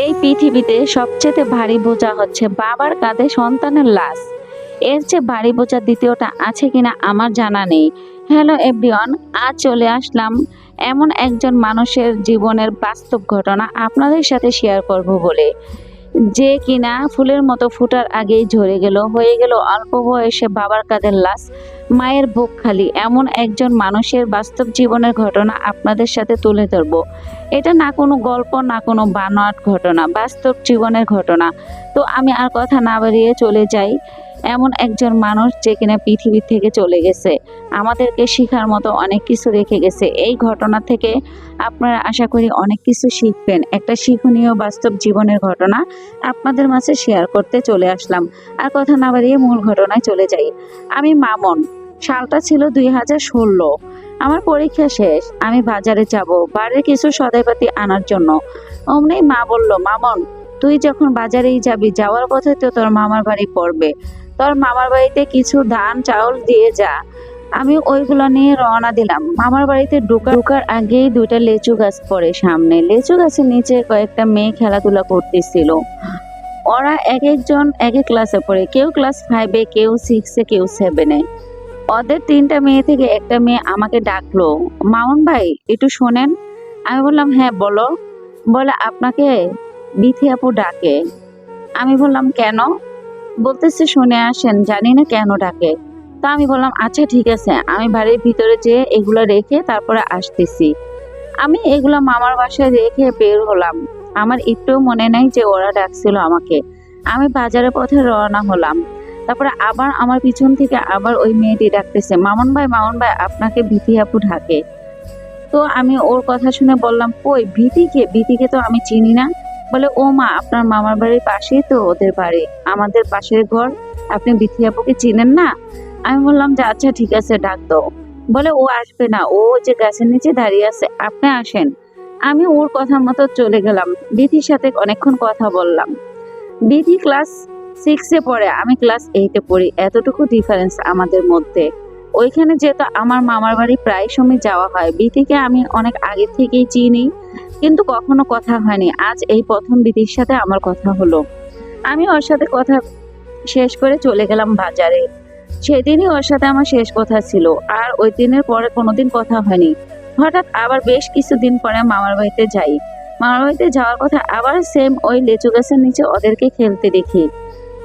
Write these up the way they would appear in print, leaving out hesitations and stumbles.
এই পৃথিবীতে সবচেয়ে ভারী বোঝা হচ্ছে বাবার কাঁধে সন্তানের লাশ। এর চেয়ে ভারী বোঝা দ্বিতীয়টা আছে কিনা আমার জানা নেই। হ্যালো এভরিওয়ান, আজ চলে আসলাম এমন একজন মানুষের জীবনের বাস্তব ঘটনা আপনাদের সাথে শেয়ার করব বলে, যে কিনা ফুলের মতো ফুটার আগেই ঝরে গেল, হয়ে গেল অল্প বয়সে বাবার কাঁধের লাশ, মায়ের বুক খালি। এমন একজন মানুষের বাস্তব জীবনের ঘটনা আপনাদের সাথে তুলে ধরবো। এটা না কোনো গল্প, না কোনো বানোয়াট ঘটনা, বাস্তব জীবনের ঘটনা। তো আমি আর কথা না বাড়িয়ে চলে যাই এমন একজন মানুষ যে কিনা পৃথিবী থেকে চলে গেছে, আমাদেরকে শেখার মতো অনেক কিছু রেখে গেছে। এই ঘটনা থেকে আপনারা আশা করি অনেক কিছু শিখবেন। একটা শিক্ষণীয় বাস্তব জীবনের ঘটনা আপনাদের মাঝে শেয়ার করতে চলে আসলাম। আর কথা না বাড়িয়ে মূল ঘটনায় চলে যাই। আমি মামন, সালটা ছিল 2016। আমার পরীক্ষা শেষ, আমি বাজারে যাব বাড়ির কিছু সদাইপাতি আনার জন্য। অমনি মা বলল, মামন তুই যখন বাজারেই যাবি, যাওয়ার পথে তো তোর মামার বাড়ি পড়বে, তোর মামার বাড়িতে কিছু ধান চাউল দিয়ে যা। আমি ওইগুলো নিয়ে রওনা দিলাম। মামার বাড়িতে ঢোকার আগেই দুইটা লেচু গাছ পড়ে সামনে। লেচু গাছের নিচে কয়েকটা মেয়ে খেলাধুলা করতেছিল। ওরা এক একজন এক এক ক্লাসে পড়ে, কেউ ক্লাস 5-এ, কেউ 6-এ, কেউ 7-এ। ওদের 3টা মেয়ে থেকে একটা মেয়ে আমাকে ডাকলো, মামুন ভাই একটু শোনেন। আমি বললাম, হ্যাঁ বলো। বলে, আপনাকে বিথি আপু ডাকে। আমি বললাম, কেন? বলতেছে, শুনে আসেন, জানি না কেন ডাকে। তা আমি বললাম, আচ্ছা ঠিক আছে, আমি বাড়ির ভিতরে যেয়ে এগুলো রেখে তারপরে আসতেছি। আমি এগুলো মামার বাসায় রেখে বের হলাম। আমার একটু মনে নাই যে ওরা ডাকছিল আমাকে। আমি বাজারের পথে রওনা হলাম। তারপরে আবার আমার পিছন থেকে আবার ওই মেয়েটি ডাকতেছে, মামুন ভাই, মামুন ভাই, আপনাকে বিথি আপু ডাকে। তো আমি ওর কথা শুনে বললাম, কই ভীতিকে? ভীতিকে তো আমি চিনি না। বলে, ও মা, আপনার মামার বাড়ির পাশেই তো ওদের বাড়ি, আমাদের পাশের ঘর, আপনি বিথি আপুকে চিনেন না? আমি বললাম যে আচ্ছা ঠিক আছে, ডাক দাও। বলে, ও আসবে না, ও যে গাছের নিচে দাঁড়িয়ে আছে, আপনি আসেন। আমি ওর কথা মতো চলে গেলাম। বিথির সাথে অনেকক্ষণ কথা বললাম। বিথি ক্লাস 6-এ পড়ে, আমি ক্লাস 8-এ পড়ি, এতটুকু ডিফারেন্স আমাদের মধ্যে। ওইখানে যেহেতু আমার মামার বাড়ি প্রায় সময় যাওয়া হয়, বিথিকে আমি অনেক আগে থেকেই চিনি, কিন্তু কখনো কথা হয়নি। আজ এই প্রথম বিথির সাথে আমার কথা হলো। আমি ওর সাথে কথা শেষ করে চলে গেলাম বাজারে। সেদিনই ওর সাথে আমার শেষ কথা ছিল, আর ওই দিনের পরে কোনোদিন কথা হয়নি। হঠাৎ আবার বেশ কিছুদিন পরে মামার বাড়িতে যাই। মামার বাড়িতে যাওয়ার কথা আবার সেম ওই লেচু গাছের নিচে ওদেরকে খেলতে দেখি।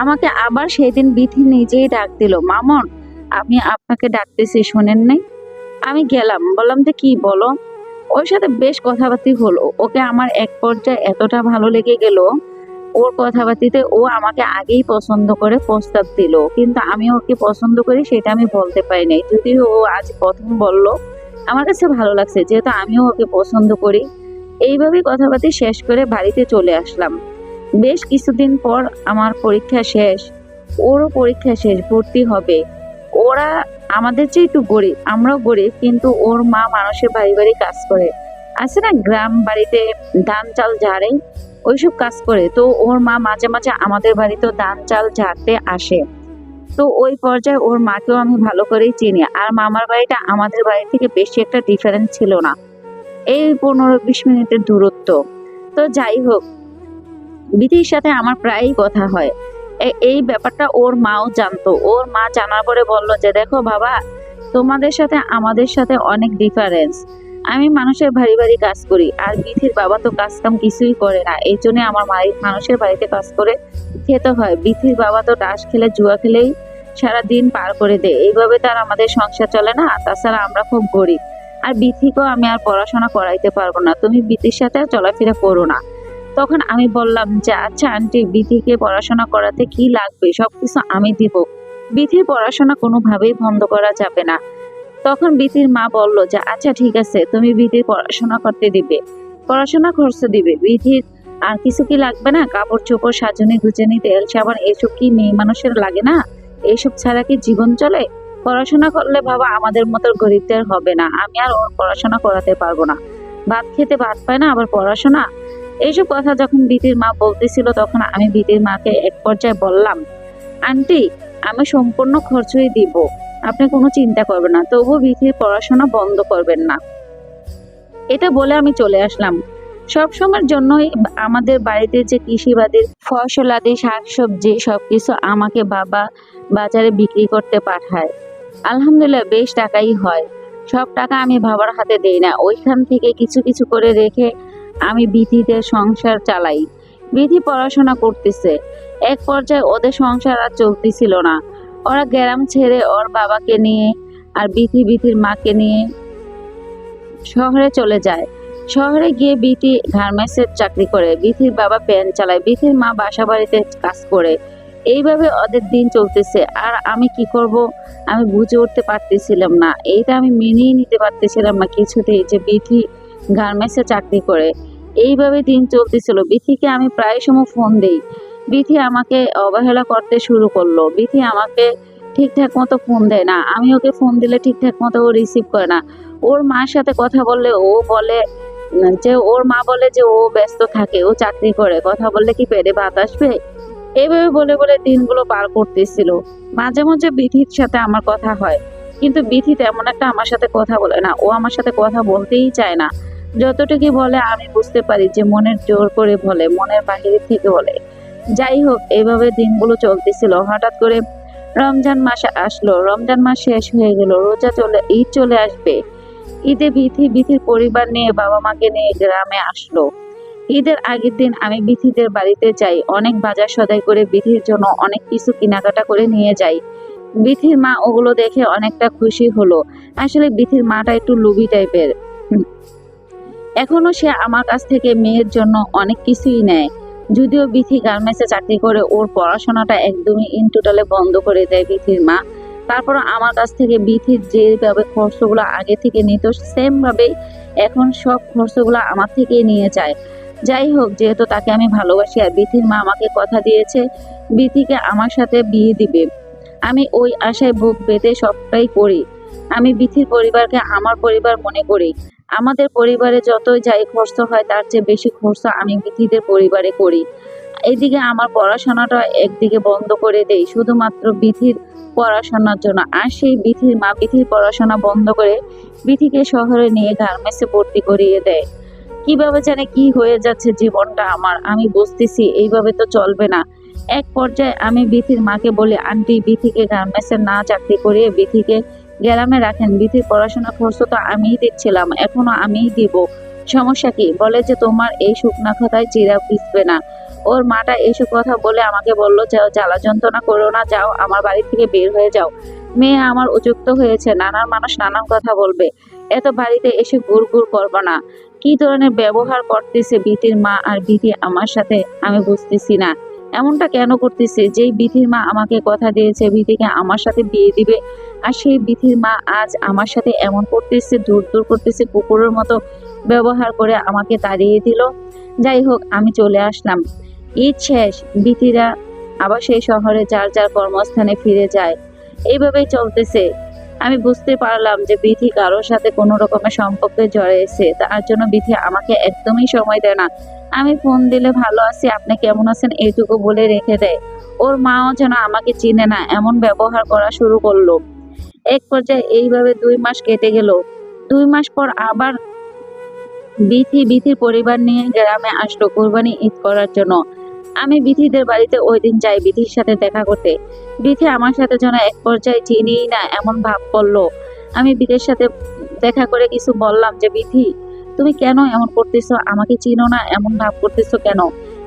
আমাকে আবার সেদিন বিথি নিজেই ডাক দিল, মামন আমি আপনাকে ডাকতেছি, শোনেন নাই? আমি গেলাম, বললাম যে কি বলো। ওর সাথে বেশ কথাবার্তি হলো। ওকে আমার এক পর্যায়ে এতটা ভালো লেগে গেল, ওর কথাবার্তিতে ও আমাকে আগেই পছন্দ করে প্রস্তাব দিল, কিন্তু আমি ওকে পছন্দ করি সেটা আমি বলতে পারি নাই, যদিও ও আজ প্রথম বলল। আমার কাছে ভালো লাগছে, যেহেতু আমিও ওকে পছন্দ করি। এইভাবেই কথাবার্তি শেষ করে বাড়িতে চলে আসলাম। বেশ কিছুদিন পর আমার পরীক্ষা শেষ, ওরও পরীক্ষা শেষ, ভর্তি হবে। ওরা আমাদের চেয়ে একটু গরিব, আমরাও গরিব, কিন্তু ওর মা মানুষের বাড়ি বাড়ি কাজ করে। আছে না গ্রাম বাড়িতে ধান চাল ঝাড়ে, ওইসব কাজ করে। তো ওর মা মাঝে মাঝে আমাদের বাড়িতেও ধান চাল ঝাড়তে আসে। তো ওই পর্যায়ে ওর মাকেও আমি ভালো করেই চিনি। আর মামার বাড়িটা আমাদের বাড়ি থেকে বেশি একটা ডিফারেন্স ছিল না, এই 15-20 মিনিটের দূরত্ব। তো যাই হোক, বিধির সাথে আমার প্রায়ই কথা হয়। এই ব্যাপারটা ওর মাও জানতো। ওর মা জানার পরে বলল যে, দেখো বাবা, তোমাদের সাথে আমাদের সাথে অনেক ডিফারেন্স। আমি মানুষের বাড়ি বাড়ি কাজ করি, আর বিথির বাবা তো কাজ কাম কিছুই করে না, এই জন্য আমার মানুষের বাড়িতে কাজ করে খেতে হয়। বিথির বাবা তো তাস খেলে, জুয়া খেলেই সারা দিন পার করে দেয়, এইভাবে তার আমাদের সংসার চলে না। তাছাড়া আমরা খুব গরিব, আর বিথিকেও আমি আর পড়াশোনা করাইতে পারবো না, তুমি বিথির সাথে চলাফেরা করো না। তখন আমি বললাম যে, আচ্ছা আন্টি, বিথিকে পড়াশোনা করাতে কি লাগবে, সবকিছু আমি দিব, বিথির পড়াশোনা কোনোভাবেই বন্ধ করা যাবে না। তখন বিথির মা বলল যে, আচ্ছা ঠিক আছে, তুমি বিথির পড়াশোনা করতে দিবে, পড়াশোনা খরচ দিবে। বিথির আর কিছু কি লাগবে না? কাপড় চোপড়, সাজনি গুজনি, তেল সাবান, এসব কি মেয়ে মানুষের লাগে না? এইসব ছাড়া কি জীবন চলে? পড়াশোনা করলে বাবা আমাদের মতো গরিবদের হবে না, আমি আর ওর পড়াশোনা করাতে পারবো না। ভাত খেতে ভাত পায় না, আবার পড়াশোনা। এইসব কথা যখন বিথির মা বলতেছিল, তখন আমি বিথির মাকে এক পর্যায়ে বললাম, আন্টি আমি সম্পূর্ণ খরচই দিব, আপনি কোনো চিন্তা করবেন না, তবুও বিথির পড়াশোনা বন্ধ করবেন না। এটা বলে আমি চলে আসলাম। সবসময়ের জন্যই আমাদের বাড়িতে যে কৃষিবাদীর ফসলাদি শাকসবজি সবকিছু আমাকে বাবা বাজারে বিক্রি করতে পাঠায়। আলহামদুলিল্লাহ বেশ টাকাই হয়। সব টাকা আমি বাবার হাতে দেই না, ওইখান থেকে কিছু কিছু করে রেখে আমি বিথিদের সংসার চালাই। বিথি পড়াশোনা করতেছে। এক পর্যায়ে ওদের সংসার আর চলতেছিল না। ওরা গ্রাম ছেড়ে ওর বাবাকে নিয়ে আর বিথির মাকে নিয়ে শহরে চলে যায়। শহরে গিয়ে বিথি গার্মেন্টসের চাকরি করে, বিথির বাবা প্যান চালায়, বিথির মা বাসা বাড়িতে কাজ করে। এইভাবে ওদের দিন চলতেছে। আর আমি কি করব আমি বুঝে উঠতে পারতেছিলাম না। এইটা আমি মেনেই নিতে পারতেছিলাম না কিছুতেই যে বিথি গার্মেন্টসে চাকরি করে। এইভাবে দিন চলতেছিল। বিথিকে আমি প্রায় সময় ফোন দেই। বিথি আমাকে অবহেলা করতে শুরু করলো। বিথি আমাকে ঠিকঠাক মতো ফোন দেয় না। আমি ওকে ফোন দিলে ঠিকঠাক মতো ও রিসিভ করে না। ওর মার সাথে কথা বললে ও বলে যে ওর মা বলে যে ও ব্যস্ত থাকে, ও চাকরি করে, কথা বললে কি পেটে ভাত আসবে। এইভাবে বলে বলে দিনগুলো পার করতেছিল। মাঝে মাঝে বিথির সাথে আমার কথা হয়, কিন্তু বিথি তেমন একটা আমার সাথে কথা বলে না। ও আমার সাথে কথা বলতেই চায় না। যতটুকু বলে আমি বুঝতে পারি যে মনের জোর করে বলে, মনের বাহির থেকে বলে। যাই হোক, এইভাবে দিনগুলো চলতেছিল। হঠাৎ করে রমজান মাস আসলো। রমজান মাস শেষ হয়ে গেল, ঈদ চলে আসবে। ঈদে বিথির পরিবার নিয়ে বাবা মাকে নিয়ে গ্রামে আসলো। ঈদের আগের দিন আমি বিথিদের বাড়িতে যাই। অনেক বাজার সদাই করে বিথির জন্য অনেক কিছু কেনাকাটা করে নিয়ে যাই। বিথির মা ওগুলো দেখে অনেকটা খুশি হলো। আসলে বিথির মাটা একটু লুবি টাইপের। এখনো সে আমার কাছ থেকে মেয়ের জন্য অনেক কিছুই নেয়। যদিও বিথি গার্মেন্টসে চাকরি করে, ওর পড়াশোনাটা একদমই টোটালে বন্ধ করে দেয় বিথির মা। তারপর আমার কাছ থেকে বিথির যেভাবে খরচগুলো আগে থেকে নিত সেম ভাবেই এখন সব খরচগুলো আমার থেকেই নিয়ে যায়। যাই হোক, যেহেতু তাকে আমি ভালোবাসি আর বিথির মা আমাকে কথা দিয়েছে বিথিকে আমার সাথে বিয়ে দিবে, আমি ওই আশায় বুক বেঁধে সবটাই করি। আমি বিথির পরিবারকে আমার পরিবার মনে করি। আমাদের পরিবারে যতই যাই খরচ হয় তার চেয়ে বেশি খরচ আমি বিথিদের পরিবারে করি। এদিকে আমার পড়াশোনাটা একদিকে বন্ধ করে দেই শুধুমাত্র বিথির পড়াশোনার জন্য। আর সেই বিথির মা বিথির পড়াশোনা বন্ধ করে বিথিকে শহরে নিয়ে গার্মেন্টসে ভর্তি করিয়ে দেয়। কিভাবে জানে কি হয়ে যাচ্ছে জীবনটা আমার, আমি বুঝতেছি এইভাবে তো চলবে না। এক পর্যায়ে আমি বিথির মাকে বলি, আন্টি বিথিকে গার্মেন্টসে না চাকরি করিয়ে বিথিকে গ্রামে রাখেন, বিথির পড়াশোনা খরচ তো আমিই দিচ্ছিলাম, এখনো আমিই দিব, সমস্যা কি? বলে যে তোমার এই শুকনা কথায় চিরা ভিজবে না। ওর মাটা এইসব কথা বলে আমাকে বললো, যাও জ্বালা যন্ত্রণা করো না, যাও আমার বাড়ি থেকে বের হয়ে যাও। মেয়ে আমার উপযুক্ত হয়েছে, নানান মানুষ নানান কথা বলবে, এত বাড়িতে এসে গুড় গুড় করবে না। কি ধরনের ব্যবহার করতেছে বিথির মা আর বিথি আমার সাথে আমি বুঝতেছি না। এমনটা কেন করতেছে? যেই বিথির মা আমাকে কথা দিয়েছে বিথিকে আমার সাথে বিয়ে দিবে, আর সেই বিথির মা আজ আমার সাথে এমন করতেছে, দূর দূর করতেছে, কুকুরের মতো ব্যবহার করে আমাকে তাড়িয়ে দিল। যাই হোক, আমি চলে আসলাম। ঈদ শেষ, বিথিরা আবার সেই শহরে যার যার কর্মস্থানে ফিরে যায়। এইভাবেই চলতেছে। আমি বুঝতে পারলাম যে বিথি কারোর সাথে কোনো রকমের সম্পর্কে জড়িয়েছে, তার জন্য বিথি আমাকে একদমই সময় দেয় না। আমি ফোন দিলে ভালো আছি, আপনি কেমন আছেন এইটুকু বলে রেখে দেয়। ওর মাও যেন আমাকে চিনে না এমন ব্যবহার করা শুরু করলো। এক পর্যায়ে এইভাবে 2 মাস কেটে গেল। 2 মাস পর আবার বিথির পরিবার নিয়ে গ্রামে আসলো কোরবানি ঈদ করার জন্য। আমি বিথিদের বাড়িতে ওই দিন যাই বিথির সাথে দেখা করতে। বিথি আমার সাথে যেন এক পর্যায়ে চিনিই না এমন ভাব করলো। আমি বিথির সাথে দেখা করে কিছু বললাম যে, বিথি তুমি কেন এমন করতেছো, আমাকে চিনো না এমন ভাব করতেছো কেন?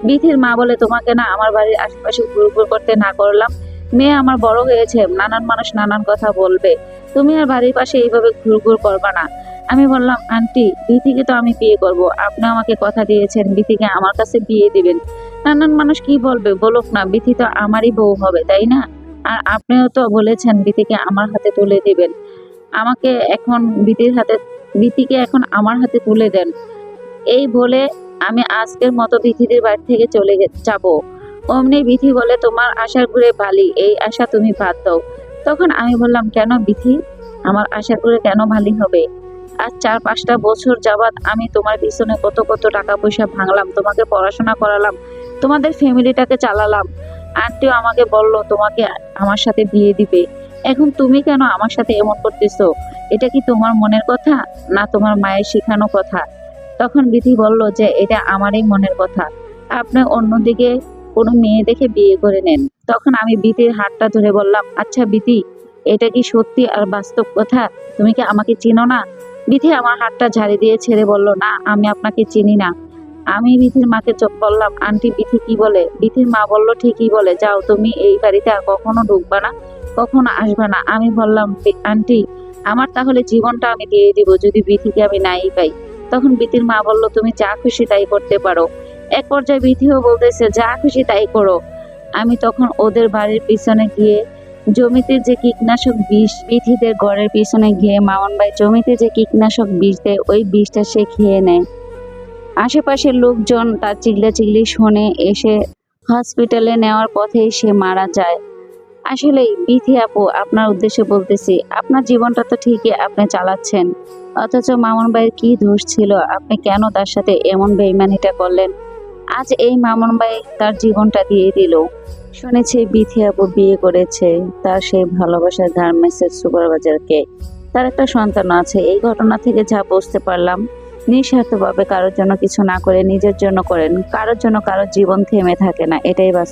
বিথির মা বলে, তোমাকে না আমার বাড়ির আশেপাশে ঘুরঘুর করতে না করলাম, মেয়ে আমার বড় হয়েছে, নানান মানুষ নানান কথা বলবে, তুমি আর বাড়ির পাশে এইভাবে ঘুরঘুর করবা না। আমি বললাম, আন্টি বিথিকে তো আমি বিয়ে করব, আপনি আমাকে কথা দিয়েছেন বিথিকে আমার কাছে বিয়ে দিবেন। নানান মানুষ কি বলবে বলুক না, বিথি তো আমারই বউ হবে, তাই না? আর আপনিও তো বলেছেন বিথিকে আমার হাতে তুলে দিবেন। আমাকে এখন বিথিকে এখন আমার হাতে তুলে দেন। এই বলে আমি আজকের মতো বিথিদের বাড়ি থেকে চলে যাব। অমনি বিথি বলে, তোমার আশার ঘুরে বালি, এই আশা তুমি বাদ দাও। তখন আমি বললাম, কেন বিথি, আমার আশার ঘুরে কেন বালি হবে? আজ 4-5টা বছর যাবাত আমি তোমার পিছনে কত কত টাকা পয়সা ভাঙলাম, তোমাকে পড়াশোনা করালাম, তোমাদের ফ্যামিলিটাকে চালালাম। আন্টিও আমাকে বলল তোমাকে আমার সাথে বিয়ে দিবে। এখন তুমি কেন আমার সাথে এমন করতেছো? এটা কি তোমার মনের কথা না তোমার মায়ের শেখানো কথা? তখন বিথি বলল যে এটা আমারই মনের কথা, আপনি অন্যদিকে কোনো মেয়ে দেখে বিয়ে করে নেন। তখন আমি বিথির হাতটা ধরে বললাম, আচ্ছা বিথি, এটা কি সত্যি আর বাস্তব কথা? তুমি কি আমাকে চিনো না? বিথি আমার হাতটা ঝাড়ি দিয়ে ছেড়ে বলল, না আমি আপনাকে চিনি না। আমি বিথির মাকে বললাম, আন্টি বিথি কি বলে? বিথির মা বলল, ঠিকই বলে, যাও তুমি এই বাড়িতে আর কখনো ঢুকবা না, কখনো আসবে না। আমি বললাম, আন্টি আমার তাহলে জীবনটা আমি দিয়ে দিব যদি বিথিকে আমি নাই পাই। তখন বিথির মা বলল, তুমি যা খুশি তাই করতে পারো। এক পর্যায়ে বিথিও বলতেছে, যা খুশি তাই করো। আমি তখন ওদের বাড়ির পিছনে গিয়ে জমিতে যে কীটনাশক বিষ, বিথিদের ঘরের পিছনে গিয়ে মামুন ভাই জমিতে যে কীটনাশক বিষ দেয় ওই বিষটা সে খেয়ে নেয়। আশেপাশের লোকজন তার চিল্লাচিল্লি শুনে এসে হসপিটালে নেওয়ার পথেই সে মারা যায়। আসলেই বিথি আপু, আপনার উদ্দেশ্যে বলতেছি, আপনার জীবনটা তো ঠিকই আপনি চালাচ্ছেন, অথচ মামুন ভাইয়ের কি দোষ ছিল? আপনি কেন তার সাথে এমন বেইমানিটা করলেন? আজ এই মামুন ভাই তার জীবনটা দিয়ে দিল। শুনেছি বিথি আপু বিয়ে করেছে তার সেই ভালোবাসার গার্মেন্টসের সুপারভাইজারকে। তার একটা সন্তান আছে। এই ঘটনা থেকে যা বুঝতে পারলাম, নিঃস্বার্থভাবে কারোর জন্য কিছু না করে নিজের জন্য করেন, কারোর জন্য কারোর জীবন থেমে থাকে না, এটাই বাস্তব।